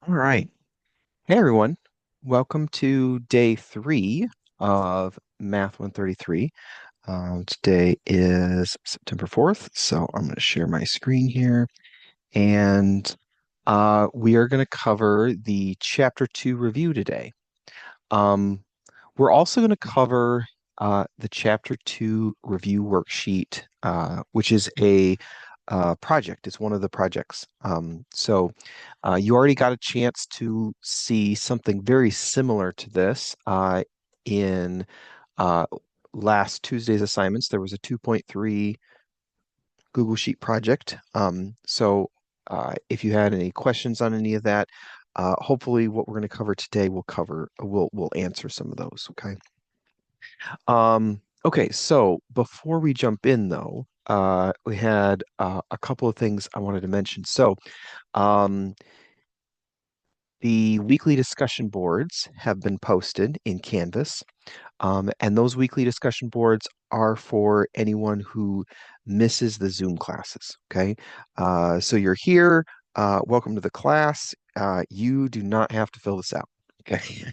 All right. Hey, everyone. Welcome to day three of Math 133. Today is September 4th, so I'm going to share my screen here. And we are going to cover the Chapter 2 review today. Um, we're also going to cover the Chapter 2 review worksheet, which is a project. It's one of the projects. So you already got a chance to see something very similar to this in uh, last Tuesday's assignments. There was a 2.3 Google Sheet project. If you had any questions on any of that, hopefully what we're going to cover today will answer some of those. Okay. Okay, so before we jump in though, we had a couple of things I wanted to mention. Um, the weekly discussion boards have been posted in Canvas, and those weekly discussion boards are for anyone who misses the Zoom classes. Okay, so you're here. Welcome to the class. You do not have to fill this out. Okay.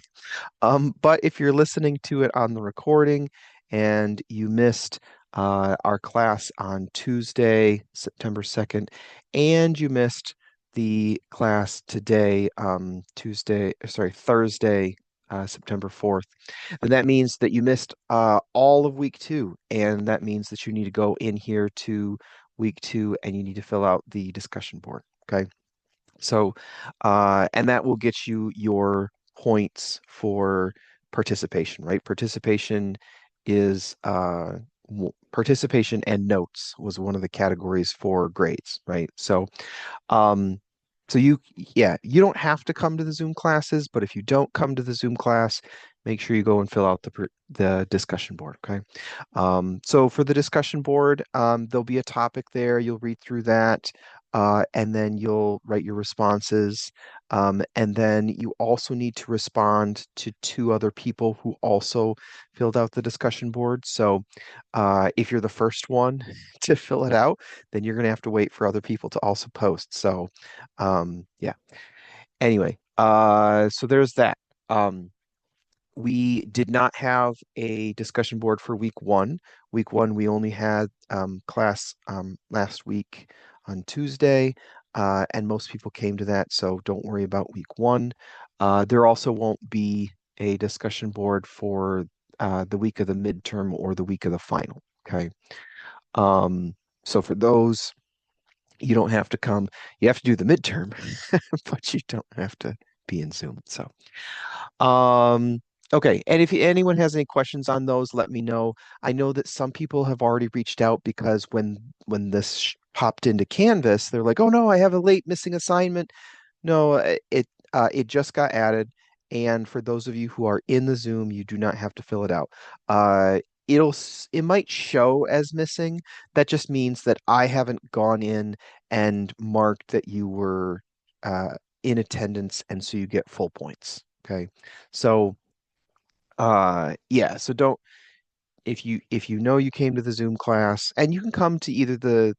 But if you're listening to it on the recording and you missed our class on Tuesday, September 2nd, and you missed the class today, Thursday, September 4th, then that means that you missed all of week two. And that means that you need to go in here to week two and you need to fill out the discussion board. Okay. And that will get you your points for participation, right? Participation and notes was one of the categories for grades, right? Um, you don't have to come to the Zoom classes, but if you don't come to the Zoom class, make sure you go and fill out the discussion board, okay? So for the discussion board, there'll be a topic there. You'll read through that, and then you'll write your responses. And then you also need to respond to two other people who also filled out the discussion board. If you're the first one to fill it out, then you're going to have to wait for other people to also post. Yeah. Anyway, so there's that. Um, we did not have a discussion board for week one. Week one, we only had class last week on Tuesday, and most people came to that, so don't worry about week one. There also won't be a discussion board for the week of the midterm or the week of the final. Okay. Um, so for those, you don't have to come. You have to do the midterm, but you don't have to be in Zoom. Um, okay. And if anyone has any questions on those, let me know. I know that some people have already reached out because when this popped into Canvas, they're like, "Oh no, I have a late missing assignment." No, it just got added. And for those of you who are in the Zoom, you do not have to fill it out. Uh, it might show as missing. That just means that I haven't gone in and marked that you were uh, in attendance, and so you get full points. Okay. So yeah, so don't if you know you came to the Zoom class, and you can come to either the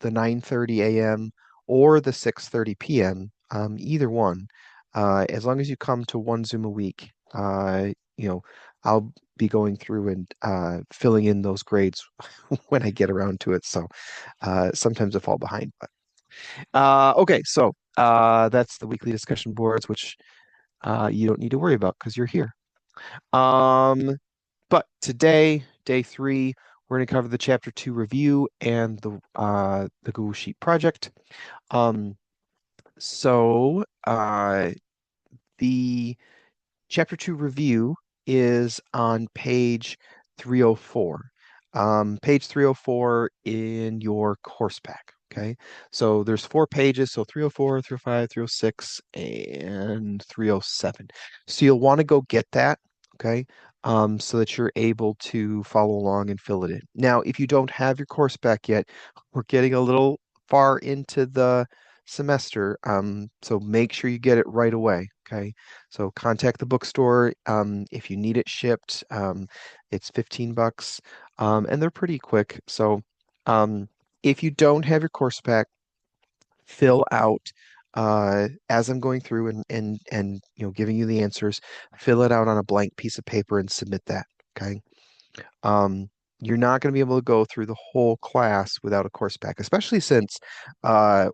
9:30 a.m. or the 6:30 p.m. Either one. As long as you come to one Zoom a week, you know, I'll be going through and filling in those grades when I get around to it. Sometimes I fall behind, but okay, that's the weekly discussion boards, which you don't need to worry about because you're here. Um, but today, day three, we're going to cover the chapter two review and the Google Sheet project. Um, so the chapter two review is on page 304. Page 304 in your course pack. Okay, so there's four pages, so 304, 305, 306, and 307. So you'll want to go get that, okay, so that you're able to follow along and fill it in. Now, if you don't have your course back yet, we're getting a little far into the semester, so make sure you get it right away, okay? So contact the bookstore if you need it shipped. It's 15 bucks, and they're pretty quick. Um, if you don't have your course pack, fill out as I'm going through and giving you the answers, fill it out on a blank piece of paper and submit that. Okay. Um, you're not going to be able to go through the whole class without a course pack, especially since uh,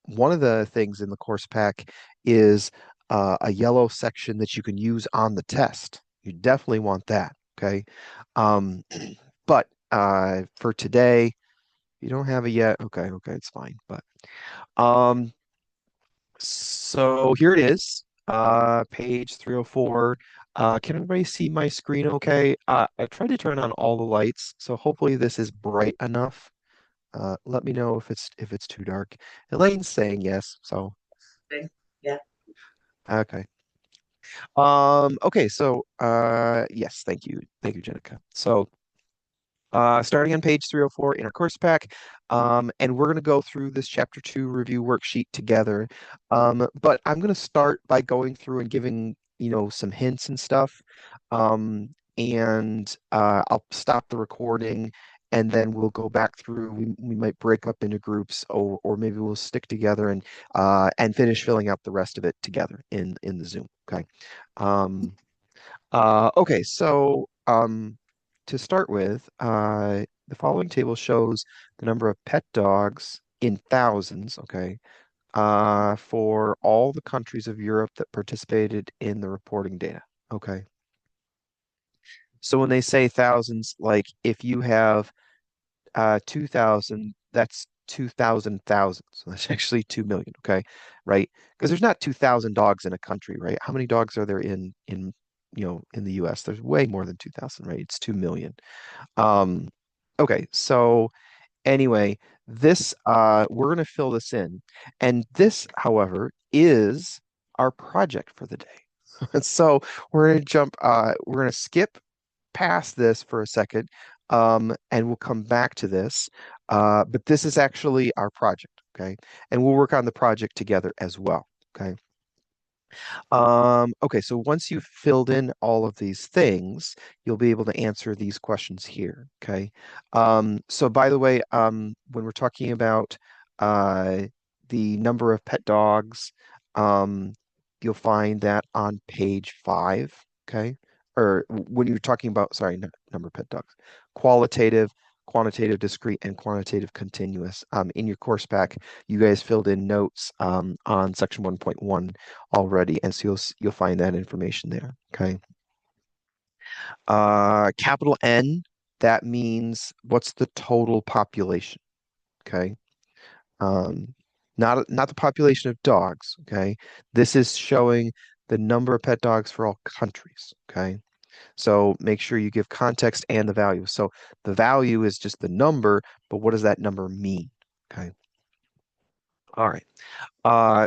one of the things in the course pack is a yellow section that you can use on the test. You definitely want that. Okay. Um, but for today, you don't have it yet. Okay, okay, it's fine. But um, so here it is, page 304. Can everybody see my screen okay? I tried to turn on all the lights, so hopefully this is bright enough. Let me know if it's too dark. Elaine's saying yes, so Okay. Yeah. okay. Okay, so yes, thank you. Thank you, Jenica. So starting on page 304 in our course pack. And we're going to go through this chapter 2 review worksheet together. But I'm going to start by going through and giving, some hints and stuff. And I'll stop the recording and then we'll go back through. We might break up into groups or maybe we'll stick together and finish filling out the rest of it together in the Zoom. Okay. Um, okay, so to start with, the following table shows the number of pet dogs in thousands, okay, for all the countries of Europe that participated in the reporting data. Okay. So when they say thousands, like if you have 2,000, that's 2,000 thousands. So that's actually 2 million, okay? Right? Because there's not 2,000 dogs in a country, right? How many dogs are there in the US? There's way more than 2,000, right? It's 2 million. Um, okay, so anyway, this we're going to fill this in. And this, however, is our project for the day. So we're going to skip past this for a second, and we'll come back to this. But this is actually our project, okay? And we'll work on the project together as well, okay? Okay, so once you've filled in all of these things, you'll be able to answer these questions here, okay? So by the way, when we're talking about uh, the number of pet dogs, um, you'll find that on page 5, okay? Or when you're talking about, sorry, number of pet dogs, qualitative, quantitative discrete, and quantitative continuous. In your course pack, you guys filled in notes on section 1.1 already, and so you'll find that information there. Okay. Capital N, that means what's the total population? Okay. Um, not the population of dogs. Okay. This is showing the number of pet dogs for all countries. Okay. So make sure you give context and the value. So the value is just the number, but what does that number mean? Okay. All right.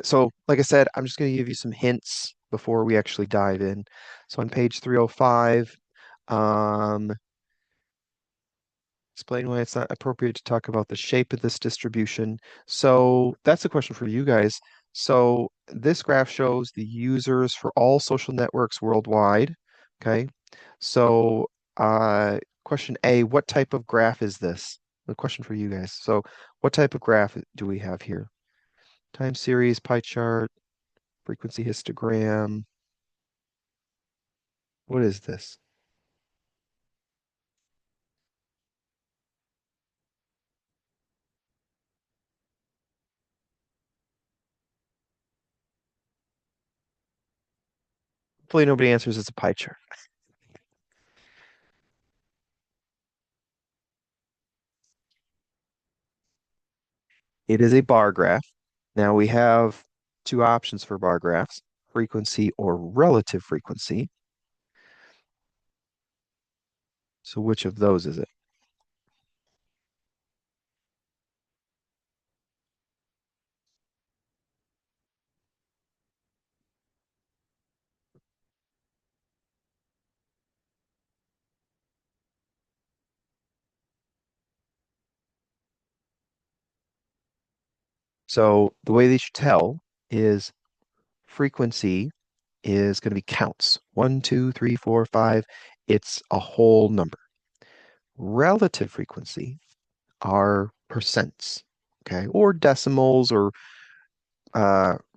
So like I said, I'm just going to give you some hints before we actually dive in. So on page 305, um, explain why it's not appropriate to talk about the shape of this distribution. So that's a question for you guys. So this graph shows the users for all social networks worldwide. Okay. So question A, what type of graph is this? The question for you guys. So what type of graph do we have here? Time series, pie chart, frequency histogram. What is this? Hopefully nobody answers it's a pie chart. It is a bar graph. Now we have two options for bar graphs, frequency or relative frequency. So which of those is it? So the way that you tell is frequency is going to be counts. One, two, three, four, five. It's a whole number. Relative frequency are percents, okay, or decimals or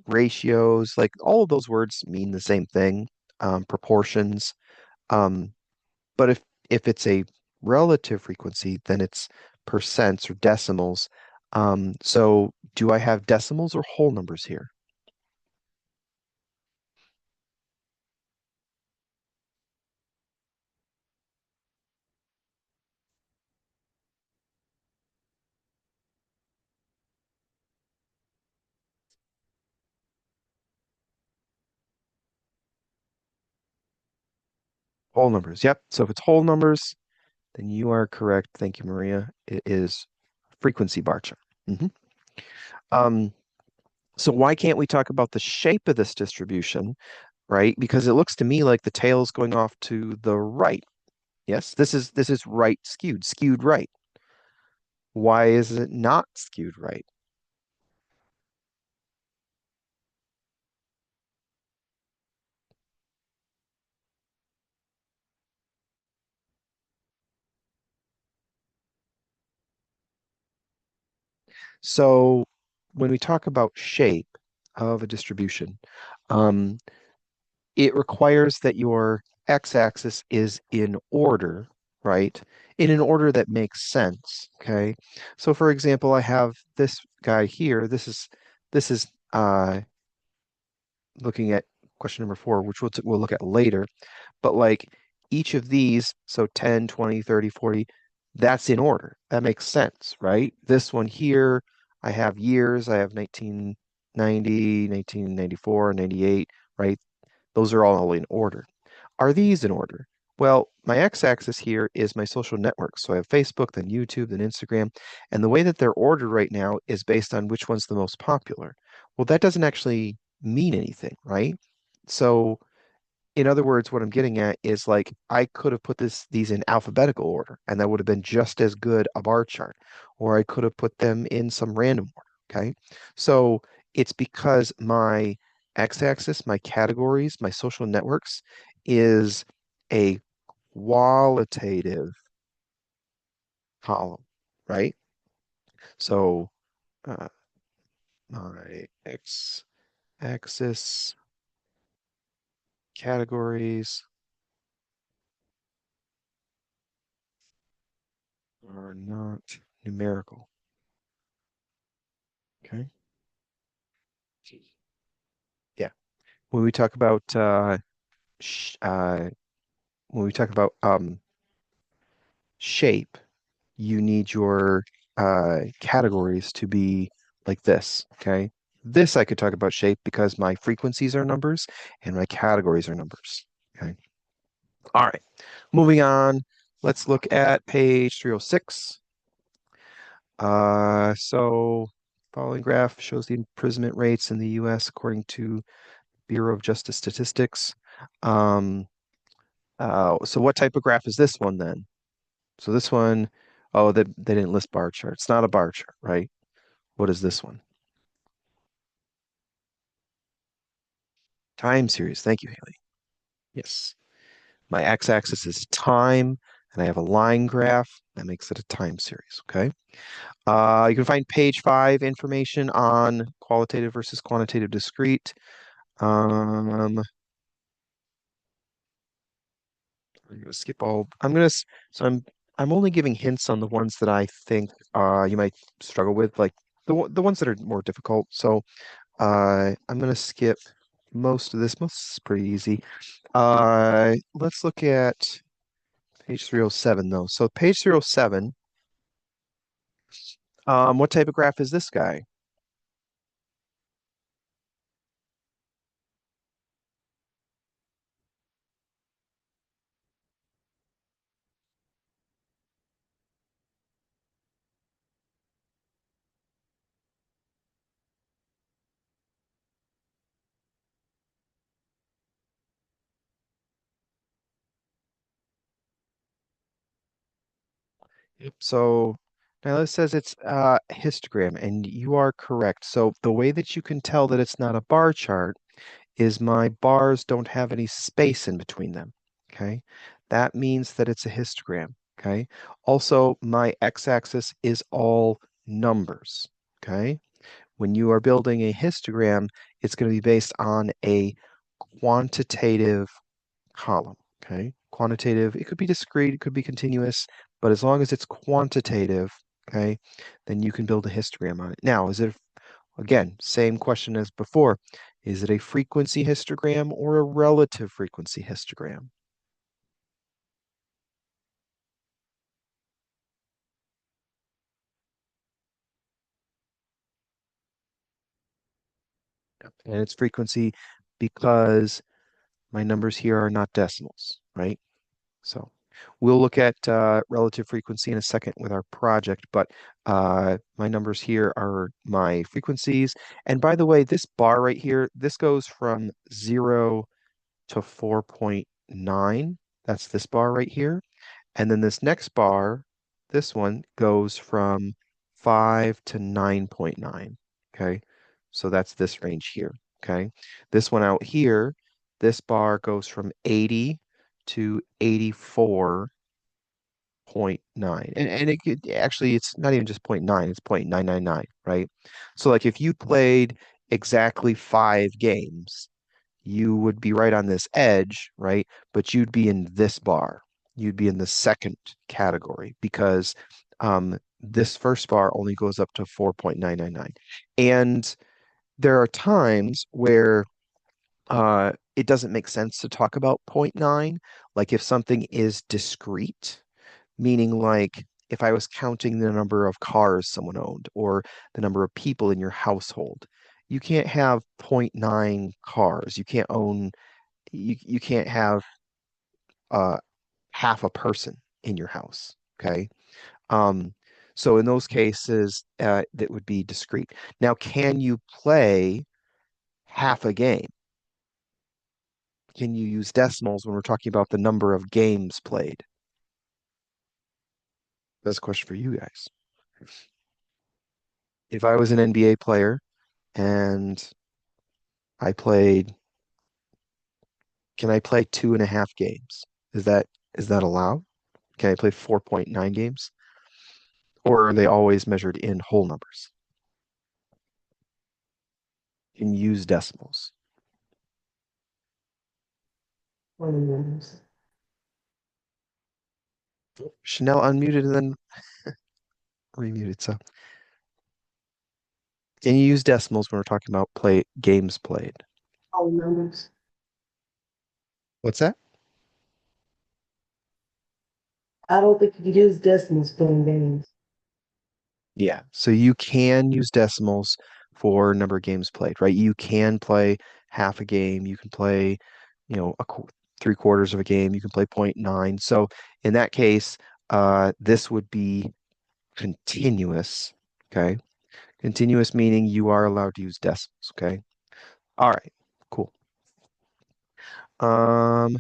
ratios, like all of those words mean the same thing, proportions. Um, but if it's a relative frequency, then it's percents or decimals. So do I have decimals or whole numbers here? Whole numbers. Yep. So if it's whole numbers, then you are correct. Thank you, Maria. It is frequency bar chart. Mhm. Um, so why can't we talk about the shape of this distribution, right? Because it looks to me like the tail is going off to the right. Yes, this is right skewed right. Why is it not skewed right? So when we talk about shape of a distribution, um, it requires that your x-axis is in order, right? In an order that makes sense, okay? So for example, I have this guy here. This is looking at question number 4, which we'll look at later. But like each of these, so 10, 20, 30, 40, that's in order. That makes sense, right? This one here, I have years. I have 1990, 1994, 98, right? Those are all in order. Are these in order? Well, my x-axis here is my social networks. So I have Facebook, then YouTube, then Instagram. And the way that they're ordered right now is based on which one's the most popular. Well, that doesn't actually mean anything, right? So in other words, what I'm getting at is like I could have put these in alphabetical order, and that would have been just as good a bar chart, or I could have put them in some random order. Okay, so it's because my x-axis, my categories, my social networks is a qualitative column, right? So uh, my x-axis categories are not numerical. Okay. Yeah. When we talk about sh when we talk about shape, you need your categories to be like this, okay? This I could talk about shape because my frequencies are numbers and my categories are numbers. Okay. All right. Moving on. Let's look at page 306. So following graph shows the imprisonment rates in the US according to Bureau of Justice Statistics. Um, so what type of graph is this one then? So this one, oh, they didn't list bar chart. It's not a bar chart, right? What is this one? Time series. Thank you, Haley. Yes. My x-axis is time, and I have a line graph. That makes it a time series, okay? You can find page 5 information on qualitative versus quantitative discrete. I'm gonna skip all. So I'm only giving hints on the ones that I think you might struggle with, like the ones that are more difficult. So I'm gonna skip most of this. Most is pretty easy. Let's look at page 307 though. So page 307, what type of graph is this guy? Yep. So now it says it's a histogram, and you are correct. So the way that you can tell that it's not a bar chart is my bars don't have any space in between them. Okay. That means that it's a histogram. Okay. Also, my x-axis is all numbers. Okay. When you are building a histogram, it's going to be based on a quantitative column, okay? Quantitative, it could be discrete, it could be continuous, but as long as it's quantitative, okay, then you can build a histogram on it. Now, is it, again, same question as before, is it a frequency histogram or a relative frequency histogram? And it's frequency because my numbers here are not decimals, right? So we'll look at relative frequency in a second with our project, but my numbers here are my frequencies. And by the way, this bar right here, this goes from 0 to 4.9. That's this bar right here. And then this next bar, this one goes from 5 to 9.9. Okay. So that's this range here. Okay. This one out here, this bar goes from 80 to 84.9. And it could actually, it's not even just zero point 0.9, it's 0.999, right? So like if you played exactly 5 games, you would be right on this edge, right? But you'd be in this bar. You'd be in the second category because this first bar only goes up to 4.999. And there are times where it doesn't make sense to talk about zero point 0.9. Like if something is discrete, meaning like if I was counting the number of cars someone owned or the number of people in your household, you can't have zero point 0.9 cars. You can't have uh half a person in your house. Okay. Um, so in those cases, that would be discrete. Now, can you play half a game? Can you use decimals when we're talking about the number of games played? That's a question for you guys. If I was an NBA player and I played, can I play 2.5 games? Is that allowed? Can I play 4.9 games? Or are they always measured in whole numbers? Can you use decimals? Chanel unmuted and then remuted. So can you use decimals when we're talking about play games played? Whole numbers. What's that? I don't think you can use decimals playing games. Yeah. So you can use decimals for number of games played, right? You can play half a game. You can play, three quarters of a game. You can play zero point 0.9. So in that case, this would be continuous. Okay. Continuous meaning you are allowed to use decimals. Okay. All right. Cool. Um,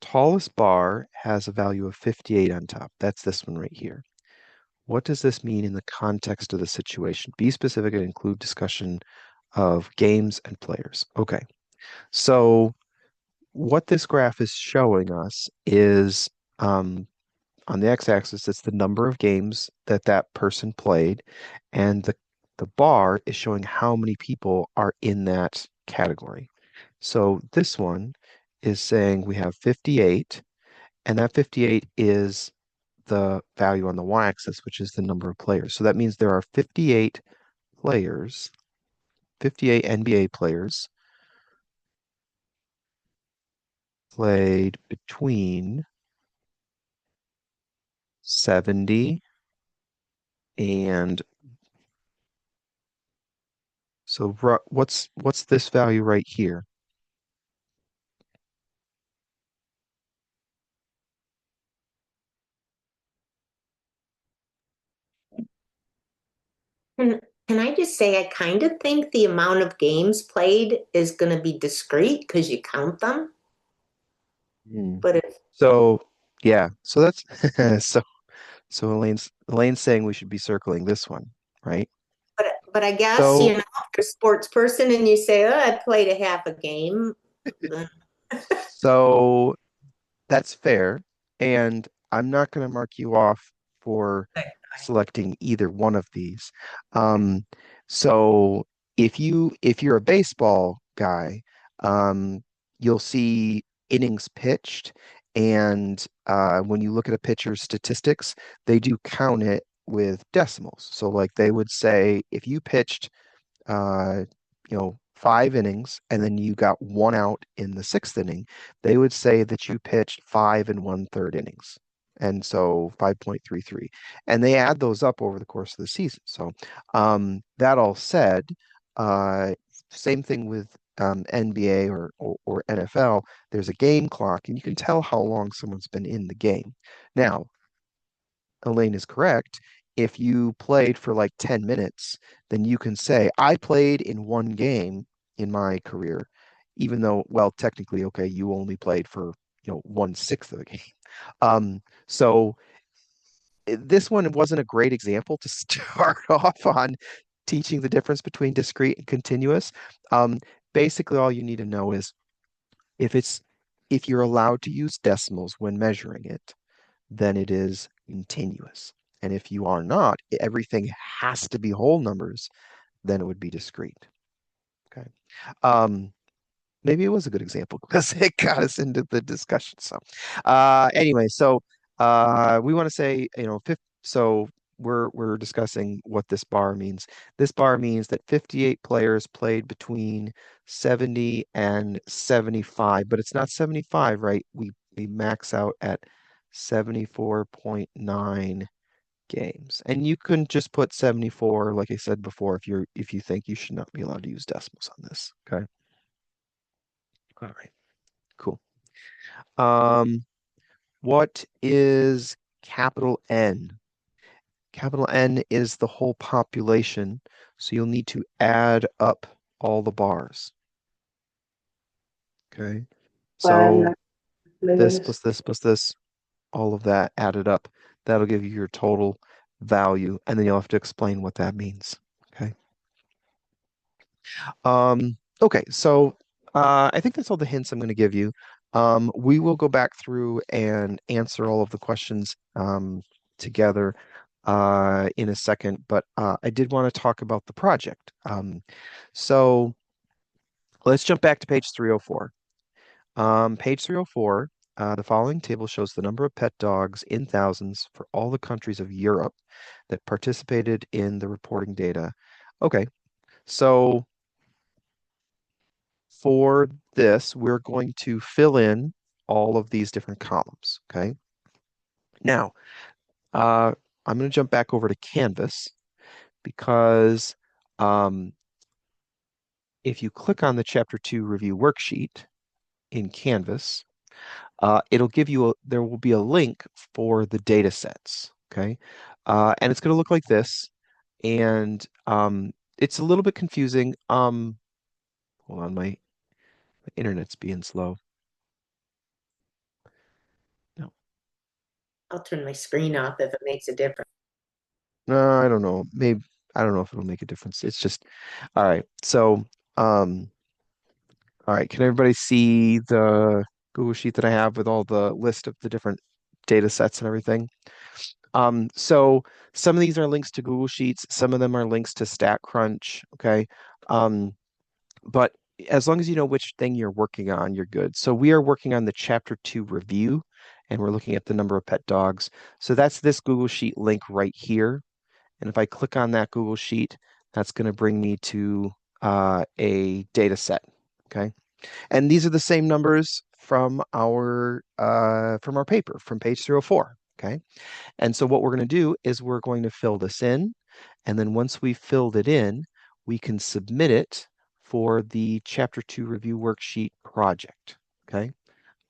Tallest bar has a value of 58 on top. That's this one right here. What does this mean in the context of the situation? Be specific and include discussion of games and players. Okay, so what this graph is showing us is on the x-axis, it's the number of games that that person played, and the bar is showing how many people are in that category. So this one is saying we have 58, and that 58 is the value on the y-axis, which is the number of players. So that means there are 58 players, 58 NBA players played between 70 and so what's this value right here? Can, can I just say, I kind of think the amount of games played is going to be discrete because you count them. Hmm. But if, So yeah, so that's so Elaine's saying we should be circling this one, right? but I guess, So if you're a sports person and you say, oh, I played a half a game, then so that's fair, and I'm not going to mark you off for selecting either one of these. Um, So if you're a baseball guy, um, you'll see innings pitched, and when you look at a pitcher's statistics, they do count it with decimals. So like they would say if you pitched uh, 5 innings and then you got one out in the sixth inning, they would say that you pitched 5 1/3 innings. And so 5.33. And they add those up over the course of the season. So that all said, uh, same thing with NBA or NFL, there's a game clock and you can tell how long someone's been in the game. Now, Elaine is correct. If you played for like 10 minutes, then you can say, I played in one game in my career, even though, well, technically, okay, you only played for, 1/6 of the game. So this one wasn't a great example to start off on teaching the difference between discrete and continuous. Um, Basically, all you need to know is if it's if you're allowed to use decimals when measuring it, then it is continuous. And if you are not, everything has to be whole numbers, then it would be discrete. Okay. Um, Maybe it was a good example because it got us into the discussion. So, anyway, so we want to say, so we're discussing what this bar means. This bar means that 58 players played between 70 and 75, but it's not 75, right? We max out at 74.9 games. And you can just put 74, like I said before, if you think you should not be allowed to use decimals on this. Okay. All right. Cool. Um, what is capital N? Capital N is the whole population, so you'll need to add up all the bars. Okay. But I'm So not this familiar. plus this plus this, all of that added up, that'll give you your total value, and then you'll have to explain what that means. Okay. Okay, so I think that's all the hints I'm going to give you. We will go back through and answer all of the questions together in a second, but I did want to talk about the project. So let's jump back to page 304. Page 304, the following table shows the number of pet dogs in thousands for all the countries of Europe that participated in the reporting data. Okay, so for this, we're going to fill in all of these different columns, okay? Now, uh, I'm going to jump back over to Canvas because um, if you click on the Chapter 2 review worksheet in Canvas, it'll give you there will be a link for the data sets, okay? And it's going to look like this, and it's a little bit confusing. Hold on, my internet's being slow. No. I'll turn my screen off if it makes a difference. No, I don't know. Maybe I don't know if it'll make a difference. It's just all right. So, um, all right. Can everybody see the Google Sheet that I have with all the list of the different data sets and everything? So some of these are links to Google Sheets. Some of them are links to StatCrunch. Okay. Um, but as long as you know which thing you're working on, you're good. So we are working on the Chapter 2 review, and we're looking at the number of pet dogs. So that's this Google Sheet link right here. And if I click on that Google Sheet, that's going to bring me to a data set. Okay. And these are the same numbers from our paper from page 304. Okay. And so what we're going to do is we're going to fill this in. And then once we've filled it in, we can submit it for the Chapter 2 review worksheet project. Okay.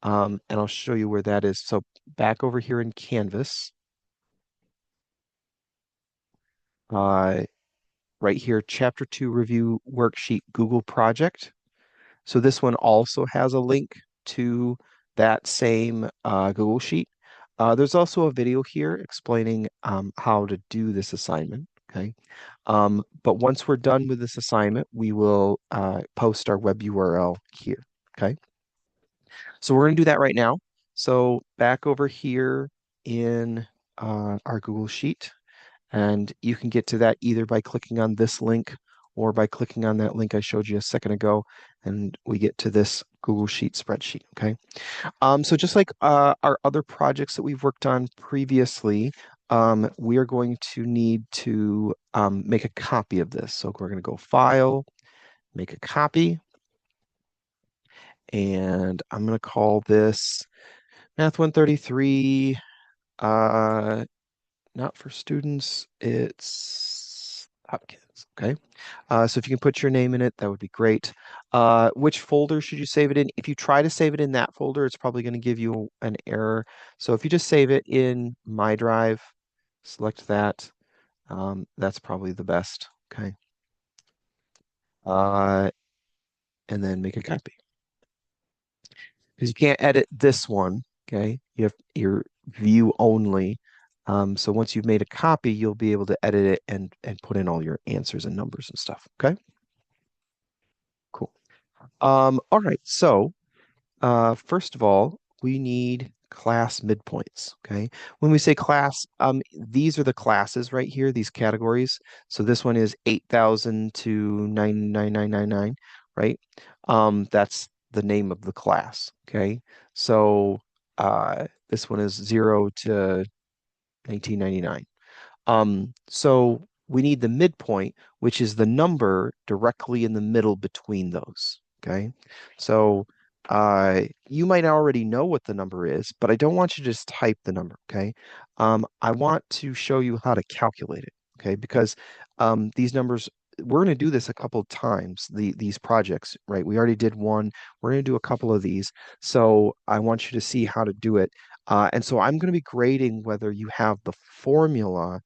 And I'll show you where that is. So back over here in Canvas, uh, right here, Chapter 2 Review Worksheet Google Project. So this one also has a link to that same Google Sheet. There's also a video here explaining how to do this assignment, okay? But once we're done with this assignment, we will post our web URL here, okay? So we're going to do that right now. So back over here in our Google Sheet, and you can get to that either by clicking on this link or by clicking on that link I showed you a second ago, and we get to this Google Sheet spreadsheet, okay? So just like our other projects that we've worked on previously, we are going to need to make a copy of this. So we're going to go File, make a copy, and I'm going to call this Math 133, not for students, it's Hopkins, okay? So if you can put your name in it, that would be great. Which folder should you save it in? If you try to save it in that folder, it's probably going to give you an error. So if you just save it in My Drive, select that, that's probably the best, okay? And then make a copy. Because you can't edit this one, okay? You have your view only. So once you've made a copy, you'll be able to edit it and put in all your answers and numbers and stuff, okay? Cool. All right, so first of all, we need class midpoints, okay? When we say class, these are the classes right here, these categories. So this one is 8,000 to 99999, right? That's the name of the class, okay? So this one is 0 to 1999. So we need the midpoint, which is the number directly in the middle between those. Okay. So you might already know what the number is, but I don't want you to just type the number. Okay. I want to show you how to calculate it. Okay. Because these numbers, we're going to do this a couple of times, these projects, right? We already did one. We're going to do a couple of these. So I want you to see how to do it. And so I'm going to be grading whether you have the formula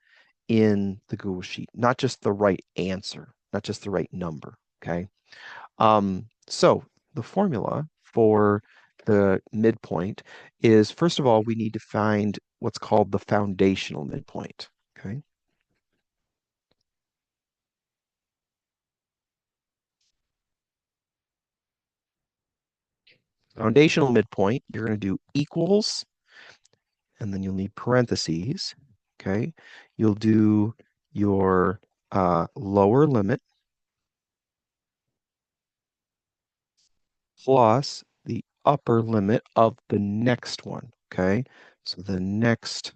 in the Google Sheet, not just the right answer, not just the right number. Okay. So the formula for the midpoint is, first of all, we need to find what's called the foundational midpoint. Okay. Foundational midpoint, you're going to do equals, and then you'll need parentheses. Okay. You'll do your lower limit plus the upper limit of the next one. Okay. So the next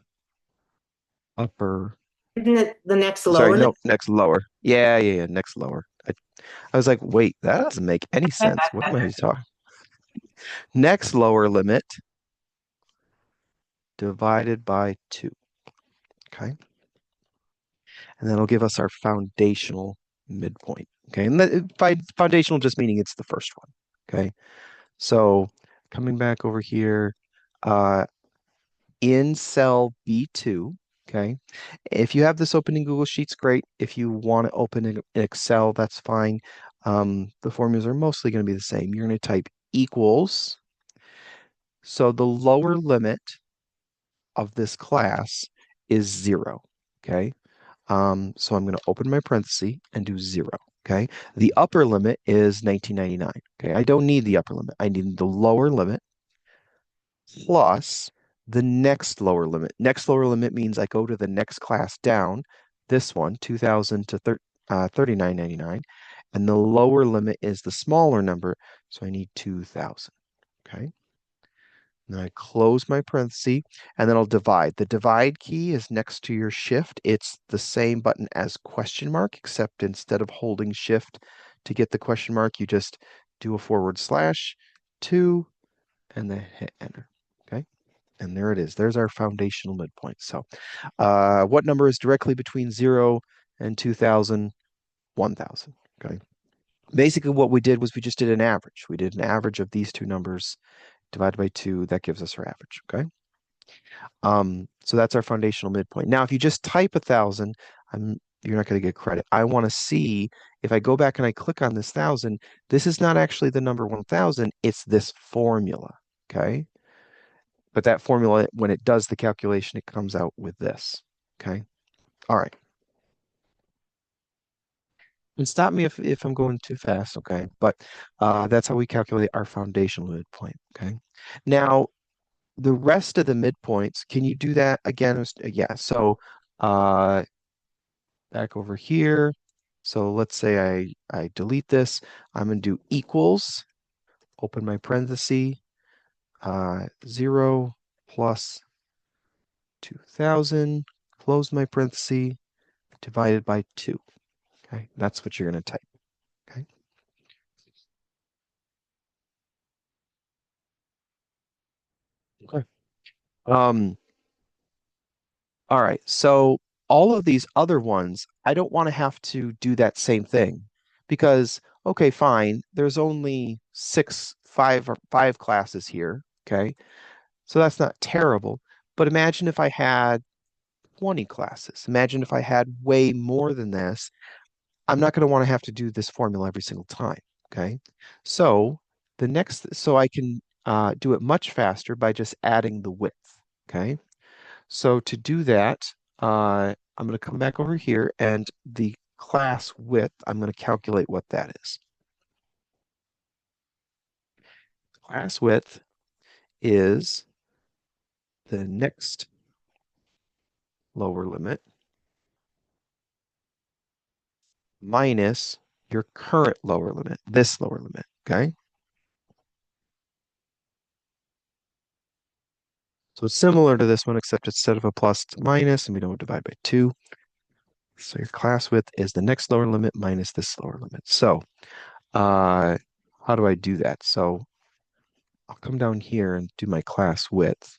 upper, Isn't it the next sorry, lower? no, next lower. Yeah, next lower. I was like, wait, that doesn't make any sense. What am I talking? Next lower limit divided by 2. Okay. And that'll give us our foundational midpoint. Okay. And by foundational just meaning it's the first one. Okay. So coming back over here, in cell B2, okay. If you have this open in Google Sheets, great. If you want to open in Excel, that's fine. The formulas are mostly going to be the same. You're going to type equals. So the lower limit of this class is 0, okay. So I'm going to open my parenthesis and do 0, okay. The upper limit is 1999, okay. I don't need the upper limit. I need the lower limit plus the next lower limit. Next lower limit means I go to the next class down, this one, 2000 to 39.99, and the lower limit is the smaller number, so I need 2000, okay? Then I close my parenthesis, and then I'll divide. The divide key is next to your shift. It's the same button as question mark, except instead of holding shift to get the question mark, you just do a /2 and then hit enter, okay? And there it is. There's our foundational midpoint. So what number is directly between 0 and 2000? 1000, okay? Basically what we did was we just did an average. We did an average of these two numbers divided by 2. That gives us our average, okay? So that's our foundational midpoint. Now, if you just type 1000, you're not going to get credit. I want to see if I go back and I click on this 1000, this is not actually the number 1000, it's this formula, okay? But that formula, when it does the calculation, it comes out with this, okay? All right. And stop me if I'm going too fast, okay? But that's how we calculate our foundational midpoint, okay? Now, the rest of the midpoints, can you do that again? Yeah, so back over here, So let's say I delete this. I'm going to do equals, open my parenthesis, 0 plus 2000, close my parenthesis, divided by 2. Okay, that's what you're going to type. Okay. Okay. Um, all right. So all of these other ones, I don't want to have to do that same thing because, okay, fine. There's only five classes here. Okay. So that's not terrible. But imagine if I had 20 classes. Imagine if I had way more than this. I'm not going to want to have to do this formula every single time. Okay. So so I can do it much faster by just adding the width. Okay. So to do that, I'm going to come back over here and the class width, I'm going to calculate what that is. Class width is the next lower limit minus your current lower limit, this lower limit, okay? So it's similar to this one, except instead of a plus, it's a minus, and we don't divide by 2. So your class width is the next lower limit minus this lower limit. So how do I do that? So I'll come down here and do my class width.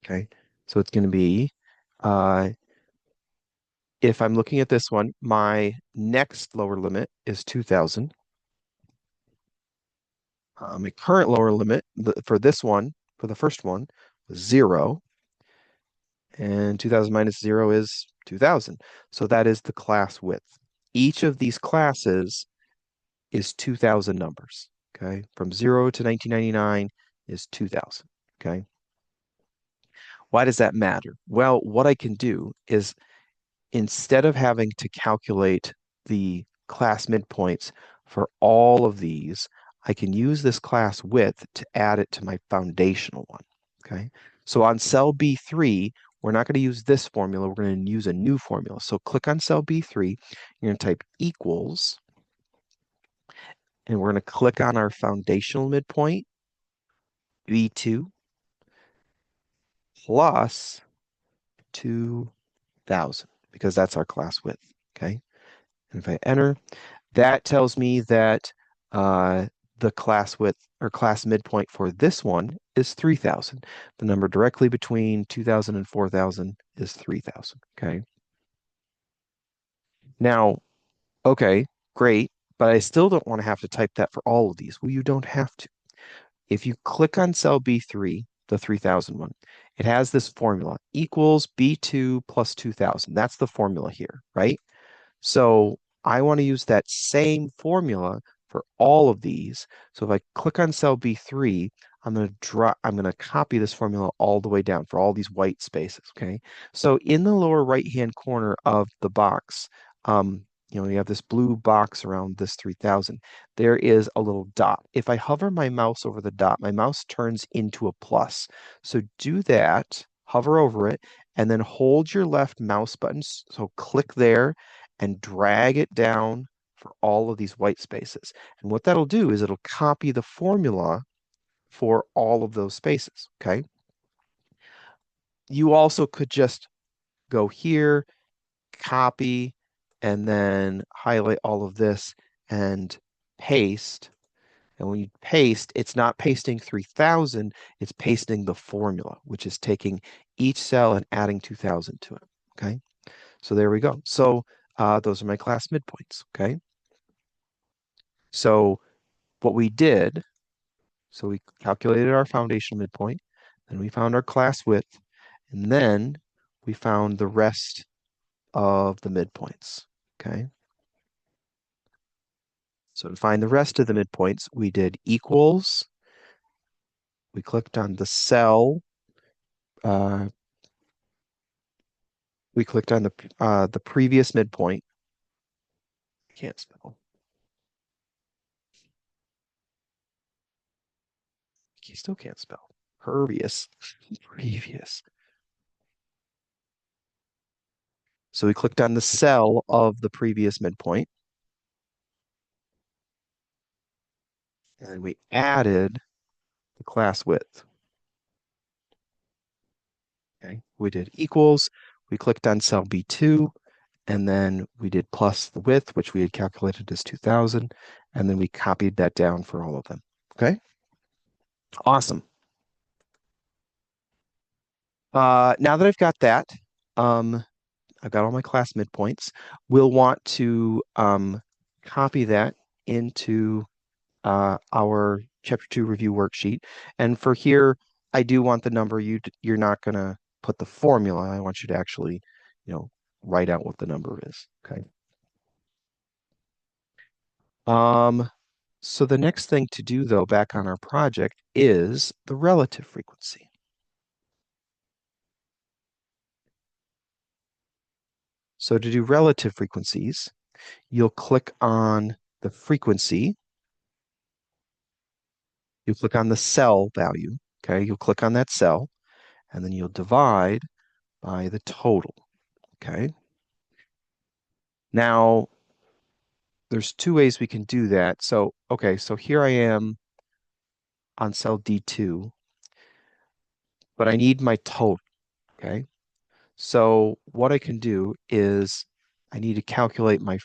Okay, so it's going to be, uh, if I'm looking at this one, my next lower limit is 2000. My current lower limit for this one, for the first one, was 0. And 2000 minus 0 is 2000. So that is the class width. Each of these classes is 2000 numbers. Okay, from 0 to 1999 is 2000. Okay, why does that matter? Well, what I can do is instead of having to calculate the class midpoints for all of these, I can use this class width to add it to my foundational one. Okay, so on cell B3, we're not going to use this formula. We're going to use a new formula. So click on cell B3. You're going to type equals, and we're going to click on our foundational midpoint, B2, plus 2000, because that's our class width. Okay, and if I enter, that tells me that the class width or class midpoint for this one is 3000. The number directly between 2000 and 4000 is 3000. Okay. Now, okay, great, but I still don't want to have to type that for all of these. Well, you don't have to. If you click on cell B3, the 3000 one, it has this formula equals B2 plus 2000. That's the formula here, right? So I want to use that same formula for all of these. So if I click on cell B3, I'm going to copy this formula all the way down for all these white spaces, okay? So in the lower right-hand corner of the box, you have this blue box around this 3000. There is a little dot. If I hover my mouse over the dot, my mouse turns into a plus. So do that, hover over it, and then hold your left mouse button. So click there and drag it down for all of these white spaces. And what that'll do is it'll copy the formula for all of those spaces, okay? You also could just go here, copy, and then highlight all of this and paste. And when you paste, it's not pasting 3000, it's pasting the formula, which is taking each cell and adding 2000 to it, okay? So there we go. So those are my class midpoints, okay? So what we did, so we calculated our foundational midpoint, then we found our class width, and then we found the rest of the midpoints, okay? So to find the rest of the midpoints, we did equals, we clicked on the cell, uh, we clicked on the previous midpoint. Can't spell. You still can't spell. Previous. So we clicked on the cell of the previous midpoint. And we added the class width. Okay, we did equals. We clicked on cell B2, and then we did plus the width, which we had calculated as 2000, and then we copied that down for all of them. Okay, awesome. Now that I've got that, I've got all my class midpoints. We'll want to copy that into our chapter 2 review worksheet. And for here, I do want the number. You're not going to put the formula. I want you to actually, write out what the number is. Okay. So the next thing to do, though, back on our project is the relative frequency. So to do relative frequencies, you'll click on the frequency. You'll click on the cell value. Okay, you'll click on that cell, and then you'll divide by the total. Okay. Now, there's two ways we can do that. So, okay, so here I am on cell D2, but I need my total. Okay. So what I can do is I need to calculate my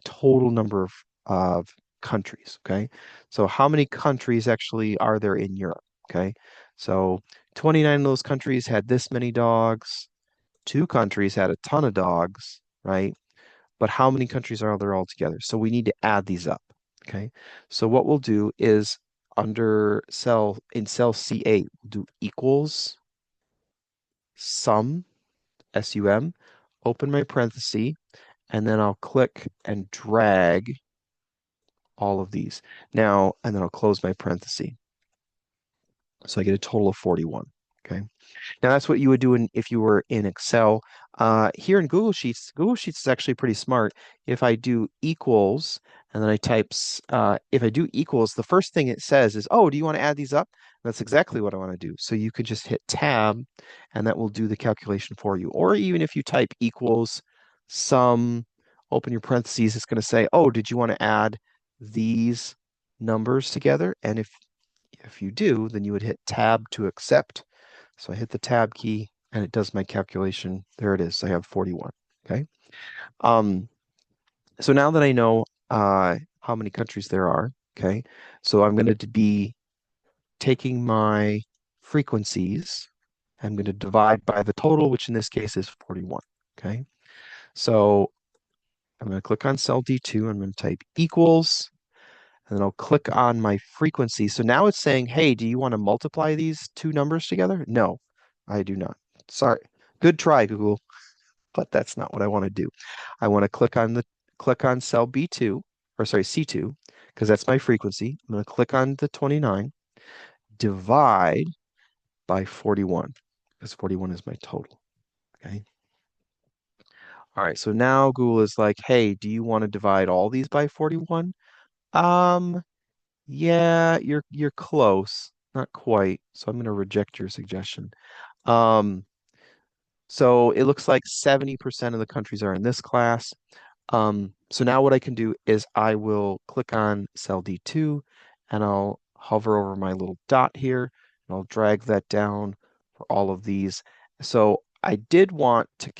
total number of countries. Okay. So how many countries actually are there in Europe? Okay. So 29 of those countries had this many dogs. 2 countries had a ton of dogs, right? But how many countries are there altogether? So we need to add these up. Okay. So what we'll do is in cell C8, we'll do equals sum, SUM, open my parenthesis, and then I'll click and drag all of these. Now, and then I'll close my parenthesis. So I get a total of 41. Okay. Now that's what you would do if you were in Excel. Here in Google Sheets is actually pretty smart. If I do equals and then if I do equals, the first thing it says is, oh, do you want to add these up? That's exactly what I want to do. So you could just hit tab and that will do the calculation for you. Or even if you type equals sum, open your parentheses, it's going to say, oh, did you want to add these numbers together? And if you do, then you would hit tab to accept. So I hit the tab key and it does my calculation. There it is. I have 41. Okay. So now that I know how many countries there are, okay, so I'm going to be taking my frequencies. I'm going to divide by the total, which in this case is 41. Okay. So I'm going to click on cell D2. I'm going to type equals, and then I'll click on my frequency. So now it's saying, hey, do you want to multiply these two numbers together? No, I do not. Sorry. Good try, Google, but that's not what I want to do. I want to click on cell B2, or sorry, C2, because that's my frequency. I'm going to click on the 29, divide by 41, because 41 is my total. Okay. All right, so now Google is like, hey, do you want to divide all these by 41? Yeah, you're close. Not quite. So I'm going to reject your suggestion. Um, so it looks like 70% of the countries are in this class. So now what I can do is I will click on cell D2 and I'll hover over my little dot here and I'll drag that down for all of these. So I did want to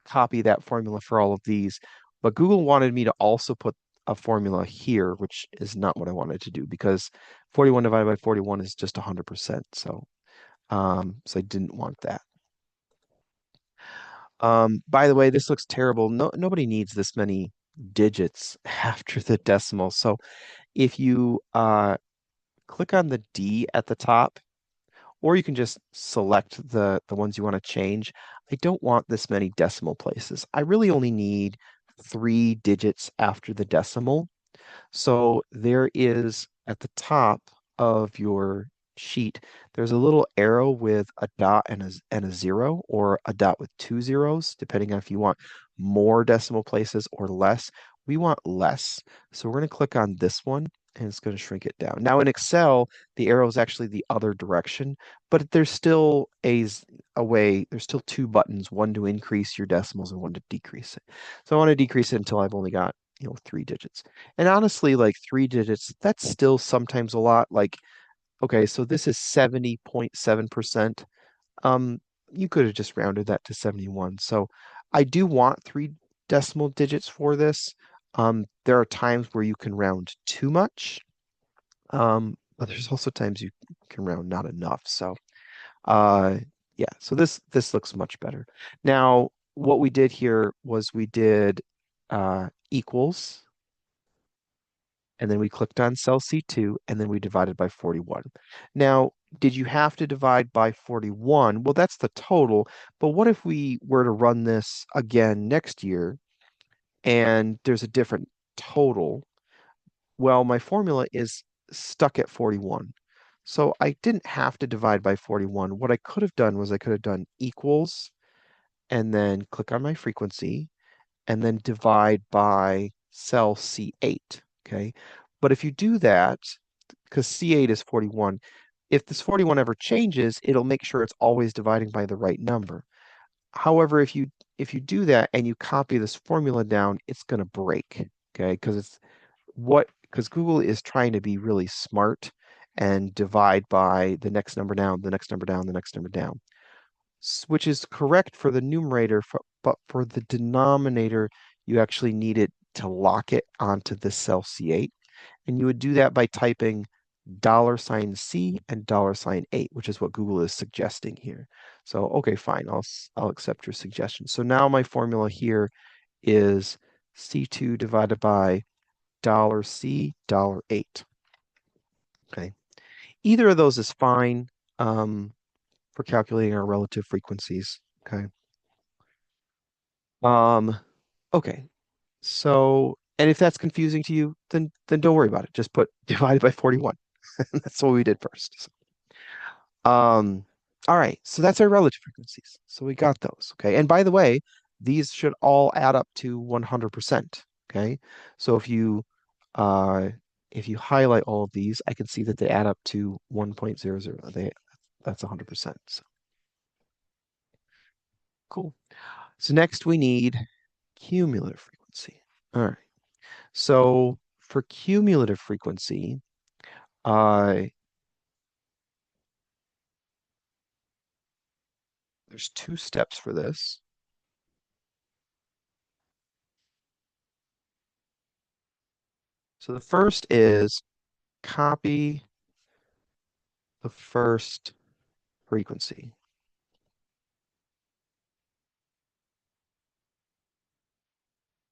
copy that formula for all of these, but Google wanted me to also put a formula here, which is not what I wanted to do because 41 divided by 41 is just 100%. So I didn't want that. By the way, this looks terrible. Nobody needs this many digits after the decimal. So if you click on the D at the top, or you can just select the ones you want to change. I don't want this many decimal places. I really only need 3 digits after the decimal. So there is at the top of your sheet, there's a little arrow with a dot and a zero, or a dot with 2 zeros, depending on if you want more decimal places or less. We want less. So we're going to click on this one and it's going to shrink it down. Now in Excel, the arrow is actually the other direction, but there's still a way, there's still two buttons, one to increase your decimals and one to decrease it. So I want to decrease it until I've only got, 3 digits. And honestly, like 3 digits, that's still sometimes a lot. Like, okay, so this is 70.7%. You could have just rounded that to 71. So I do want 3 decimal digits for this. There are times where you can round too much, but there's also times you can round not enough. So, yeah, so this looks much better. Now, what we did here was we did equals, and then we clicked on cell C2, and then we divided by 41. Now, did you have to divide by 41? Well, that's the total, but what if we were to run this again next year and there's a different total? Well, my formula is stuck at 41. So I didn't have to divide by 41. What I could have done was I could have done equals and then click on my frequency and then divide by cell C8, okay? But if you do that, because C8 is 41, if this 41 ever changes, it'll make sure it's always dividing by the right number. However, if you do that and you copy this formula down, it's going to break, okay? Because Google is trying to be really smart and divide by the next number down, the next number down, the next number down, which is correct for the numerator, but for the denominator, you actually need it to lock it onto the cell C8. And you would do that by typing $C and $8, which is what Google is suggesting here. So, okay, fine, I'll accept your suggestion. So now my formula here is C2 divided by $C, $8. Okay. Either of those is fine for calculating our relative frequencies. Okay. Okay. So, and if that's confusing to you, then don't worry about it. Just put divided by 41. That's what we did first. So, all right. So that's our relative frequencies. So we got those. Okay. And by the way, these should all add up to 100%. Okay. So if you highlight all of these, I can see that they add up to 1.00. That's 100%. So cool. So next we need cumulative frequency. All right. So for cumulative frequency, there's 2 steps for this. So the first is copy the first frequency.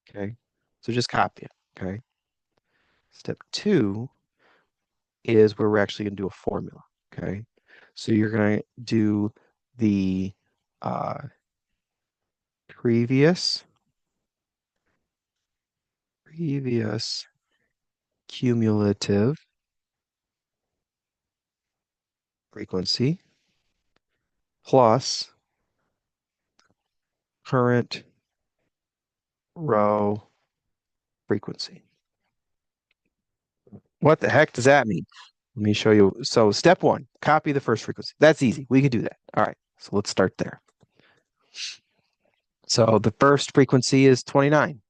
Okay. So just copy it. Okay. Step 2 is where we're actually going to do a formula. Okay. So you're going to do the previous cumulative frequency plus current row frequency. What the heck does that mean? Let me show you. So step 1, copy the first frequency. That's easy. We can do that. All right. So let's start there. So the first frequency is 29,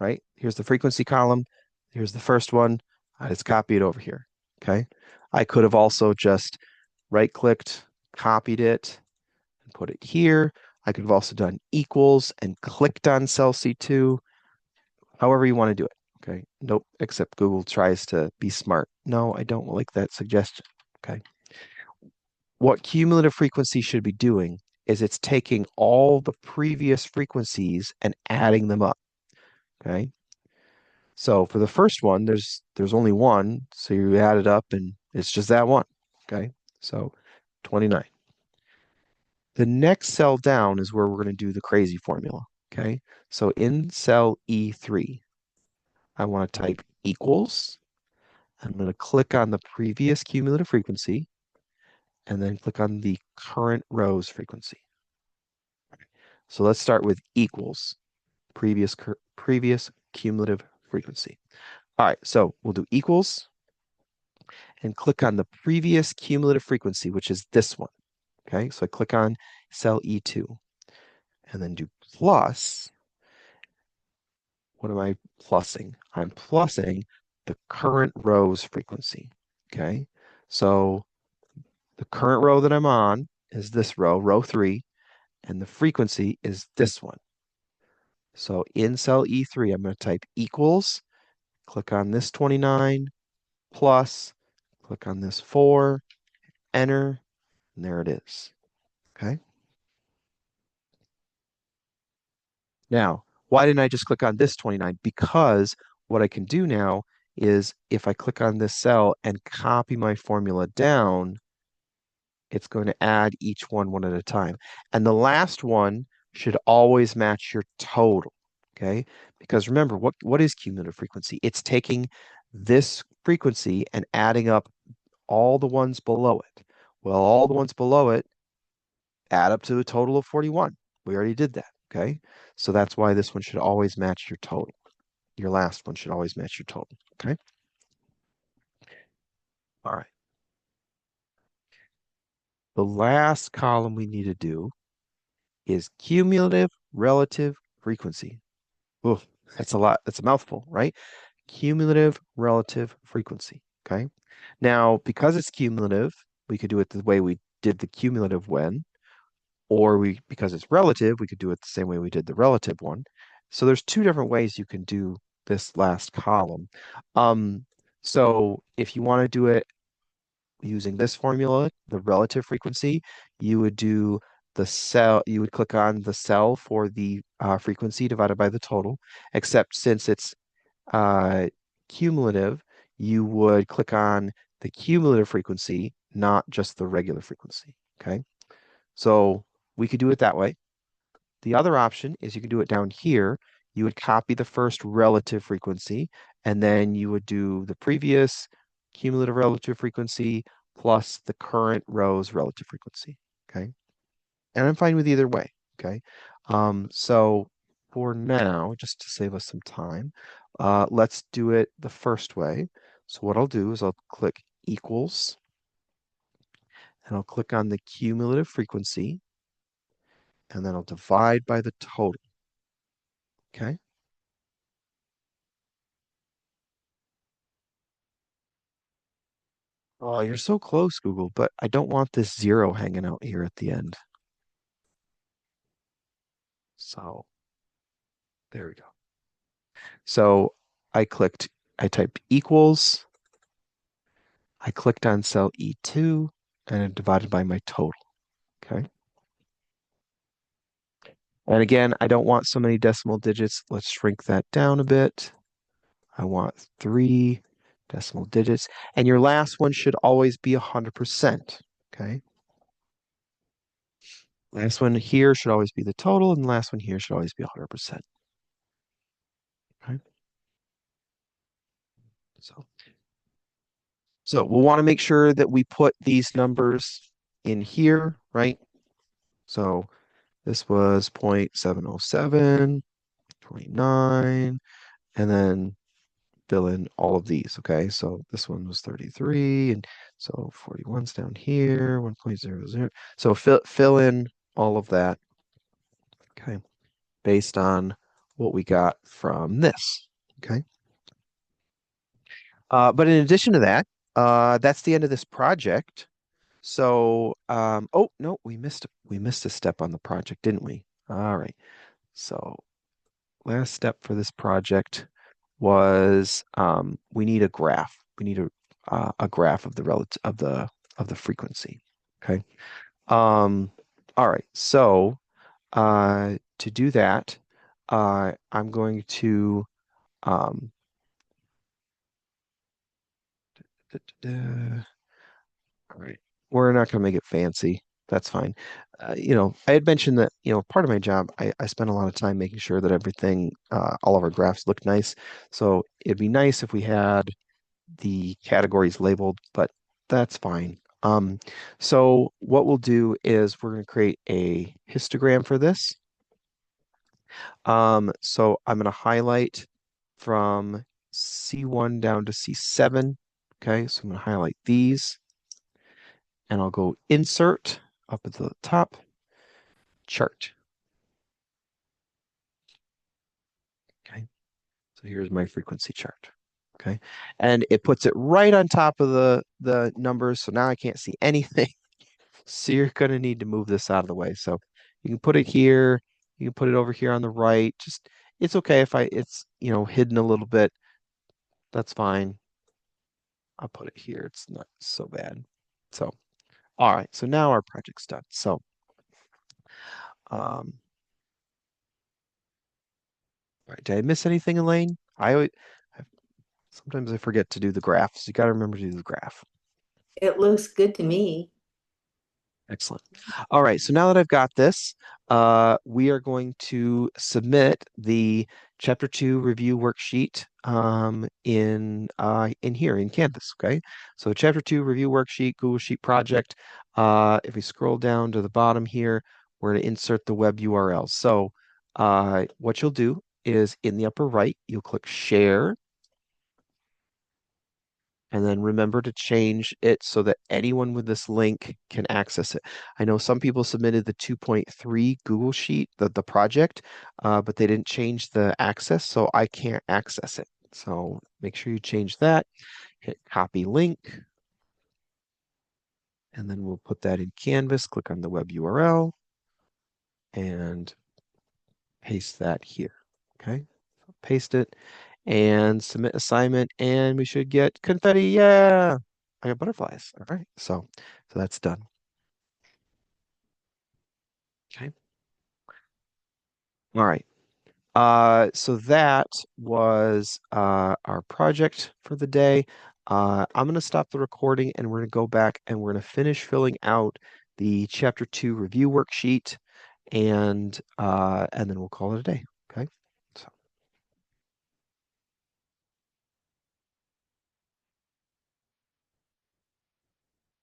right? Here's the frequency column. Here's the first one. I just copy it over here. Okay. I could have also just right-clicked, copied it, and put it here. I could have also done equals and clicked on cell C2, however you want to do it. Okay. Nope. Except Google tries to be smart. No, I don't like that suggestion. Okay. What cumulative frequency should be doing is it's taking all the previous frequencies and adding them up. Okay. So for the first one, there's only one. So you add it up and it's just that one. Okay. So 29. The next cell down is where we're going to do the crazy formula. Okay. So in cell E3, I want to type equals. I'm going to click on the previous cumulative frequency and then click on the current row's frequency. So let's start with equals, previous cumulative frequency. All right, so we'll do equals and click on the previous cumulative frequency, which is this one. Okay, so I click on cell E2 and then do plus. What am I plussing? I'm plussing the current row's frequency. Okay, so the current row that I'm on is this row, row 3, and the frequency is this one. So in cell E3, I'm going to type equals, click on this 29, plus, click on this 4, enter, and there it is. Okay. Now, why didn't I just click on this 29? Because what I can do now is if I click on this cell and copy my formula down, it's going to add each one at a time. And the last one should always match your total, okay? Because remember, what is cumulative frequency? It's taking this frequency and adding up all the ones below it. Well, all the ones below it add up to a total of 41. We already did that, okay? So that's why this one should always match your total. Your last one should always match your total, okay? All right. The last column we need to do is cumulative relative frequency. Oof, that's a lot. That's a mouthful, right? Cumulative relative frequency, okay? Now, because it's cumulative, we could do it the way we did the cumulative when, or because it's relative, we could do it the same way we did the relative one. So there's two different ways you can do this last column. So if you want to do it using this formula, the relative frequency, you would do the cell, you would click on the cell for the frequency divided by the total, except since it's cumulative, you would click on the cumulative frequency, not just the regular frequency, okay? So we could do it that way. The other option is you can do it down here. You would copy the first relative frequency, and then you would do the previous cumulative relative frequency plus the current row's relative frequency, okay? And I'm fine with either way, okay? So for now, just to save us some time, let's do it the first way. So what I'll do is I'll click equals, and I'll click on the cumulative frequency, and then I'll divide by the total, okay? Oh, you're so close, Google, but I don't want this 0 hanging out here at the end. So there we go. So I typed equals, I clicked on cell E2, and it divided by my total, okay? And again, I don't want so many decimal digits. Let's shrink that down a bit. I want 3 decimal digits. And your last one should always be 100%, okay? Last one here should always be the total, and the last one here should always be 100%. Okay. So we'll want to make sure that we put these numbers in here, right? So this was 0.707, 29, and then fill in all of these, okay? So this one was 33, and so 41's down here, 1.00. So fill in all of that, okay, based on what we got from this, okay? But in addition to that, that's the end of this project. So, oh no, we missed a step on the project, didn't we? All right. So last step for this project was we need a graph. We need a graph of the relative of the frequency. Okay. All right. So to do that, I'm going to um, all right. We're not going to make it fancy. That's fine. I had mentioned that, part of my job, I spend a lot of time making sure that everything, all of our graphs look nice. So it'd be nice if we had the categories labeled, but that's fine. So what we'll do is we're going to create a histogram for this. So I'm going to highlight from C1 down to C7. Okay, so I'm going to highlight these and I'll go insert up at the top, chart. Okay, so here's my frequency chart. Okay, and it puts it right on top of the numbers, so now I can't see anything. So you're going to need to move this out of the way. So you can put it here, you can put it over here on the right. Just it's okay if it's hidden a little bit. That's fine. I'll put it here. It's not so bad. So all right, so now our project's done. So all right, did I miss anything, Elaine? Sometimes I forget to do the graphs. You got to remember to do the graph. It looks good to me. Excellent. All right, so now that I've got this, we are going to submit the Chapter 2 review worksheet in here in Canvas, okay? So Chapter 2 review worksheet, Google Sheet project. If we scroll down to the bottom here, we're going to insert the web URL. So what you'll do is in the upper right, you'll click Share, and then remember to change it so that anyone with this link can access it. I know some people submitted the 2.3 Google Sheet, the project, but they didn't change the access, so I can't access it. So make sure you change that, hit copy link, and then we'll put that in Canvas, click on the web URL, and paste that here, okay? Paste it, and submit assignment, and we should get confetti. Yeah, I got butterflies. All right, so that's done. Okay. All right. So that was our project for the day. I'm going to stop the recording and we're going to go back and we're going to finish filling out the Chapter 2 review worksheet, and then we'll call it a day.